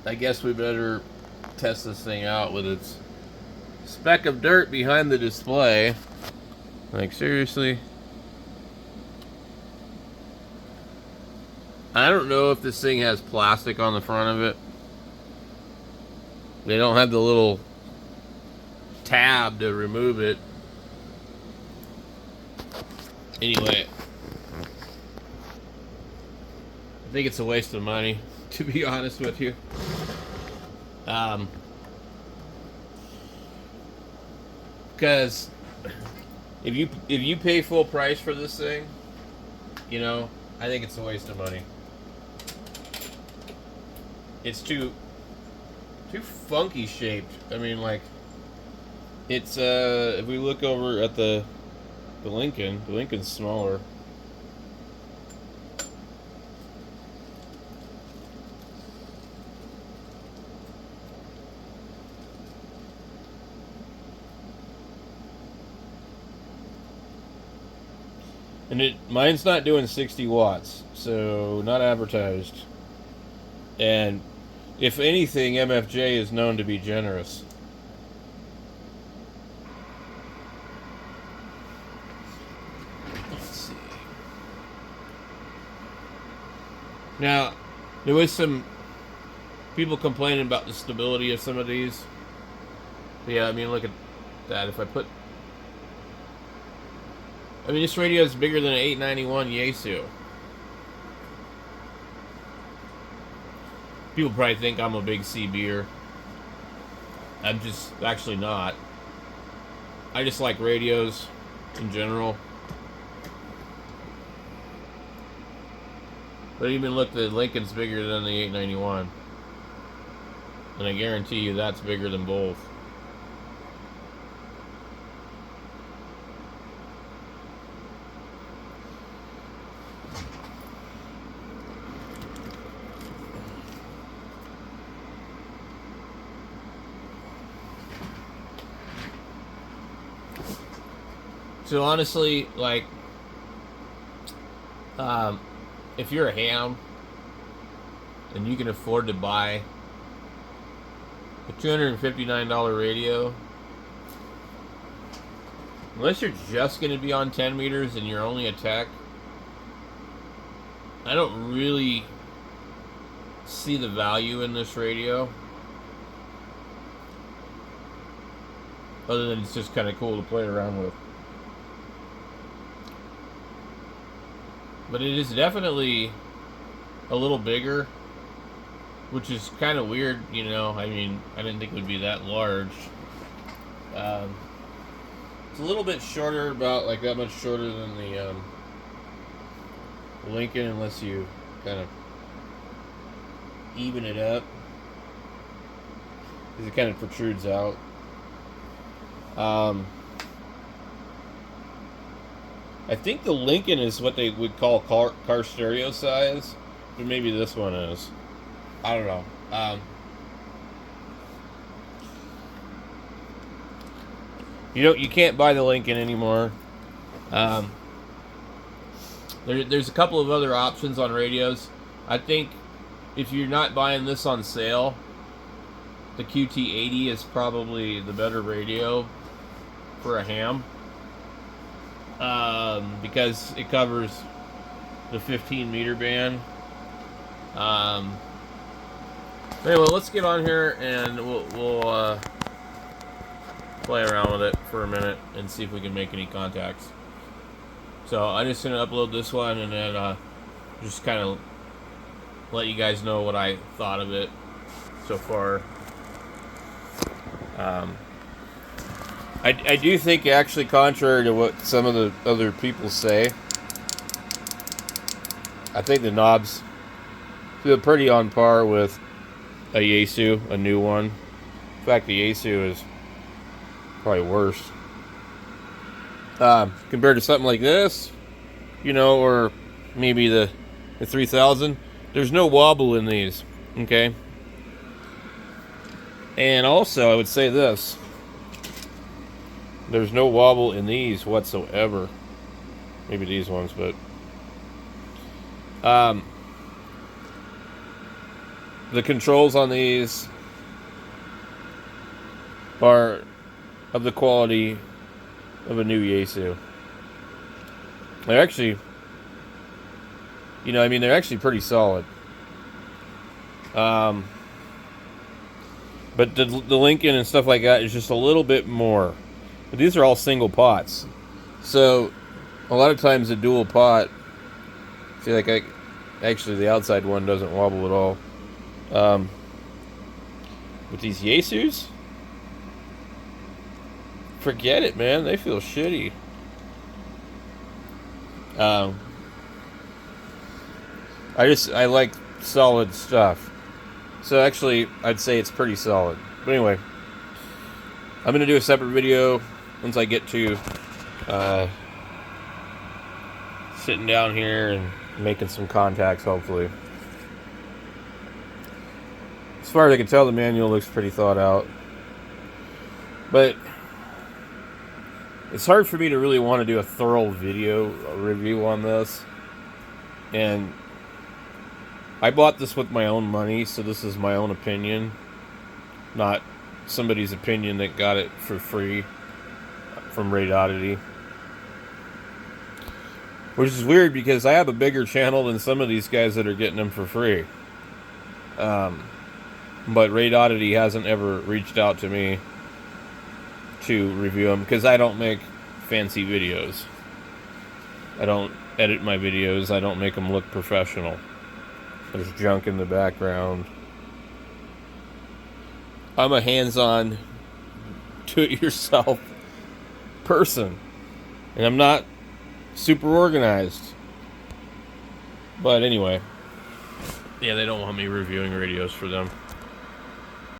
I guess we better test this thing out with its speck of dirt behind the display. Like, seriously? I don't know if this thing has plastic on the front of it. They don't have the little tab to remove it. Anyway, I think it's a waste of money, to be honest with you. Because if you pay full price for this thing, you know, I think it's a waste of money. It's too funky shaped. I mean, like, it's if we look over at the Lincoln's smaller. And mine's not doing 60 watts, so not advertised. And if anything, MFJ is known to be generous. Let's see. Now, there was some people complaining about the stability of some of these. But yeah, I mean, look at that. If I put... I mean, this radio is bigger than an 891 Yaesu. People probably think I'm a big CB'er. I'm just actually not. I just like radios in general. But even look, the Lincoln's bigger than the 891. And I guarantee you that's bigger than both. So honestly, like, if you're a ham and you can afford to buy a $259 radio, unless you're just going to be on 10 meters and you're only a tech, I don't really see the value in this radio. Other than it's just kind of cool to play around with. But it is definitely a little bigger, which is kind of weird, you know. I mean, I didn't think it would be that large. It's a little bit shorter, about like that much shorter than the Lincoln, unless you kind of even it up, because it kind of protrudes out. I think the Lincoln is what they would call car stereo size, but maybe this one is. I don't know. You can't buy the Lincoln anymore. There's a couple of other options on radios. I think if you're not buying this on sale, the QT80 is probably the better radio for a ham. Because it covers the 15 meter band. Anyway, let's get on here and we'll play around with it for a minute and see if we can make any contacts. So I'm just gonna upload this one and then just kind of let you guys know what I thought of it so far. I do think, actually, contrary to what some of the other people say, I think the knobs feel pretty on par with a Yaesu, a new one. In fact, the Yaesu is probably worse. Compared to something like this, you know, or maybe the 3000, there's no wobble in these, okay? And also, I would say this. There's no wobble in these whatsoever. Maybe these ones, but... the controls on these are of the quality of a new Yaesu. They're actually, they're actually pretty solid. But the Lincoln and stuff like that is just a little bit more. But these are all single pots. So, a lot of times a dual pot, I feel like actually the outside one doesn't wobble at all. With these Yaesus, forget it, man. They feel shitty. I like solid stuff. So actually, I'd say it's pretty solid. But anyway, I'm going to do a separate video once I get to sitting down here and making some contacts, hopefully. As far as I can tell, the manual looks pretty thought out. But it's hard for me to really want to do a thorough video review on this. And I bought this with my own money, so this is my own opinion, not somebody's opinion that got it for free from RADIODDITY. Which is weird because I have a bigger channel than some of these guys that are getting them for free. But RADIODDITY hasn't ever reached out to me to review them because I don't make fancy videos. I don't edit my videos. I don't make them look professional. There's junk in the background. I'm a hands-on, do-it-yourself person. And I'm not super organized. But anyway. Yeah, they don't want me reviewing radios for them.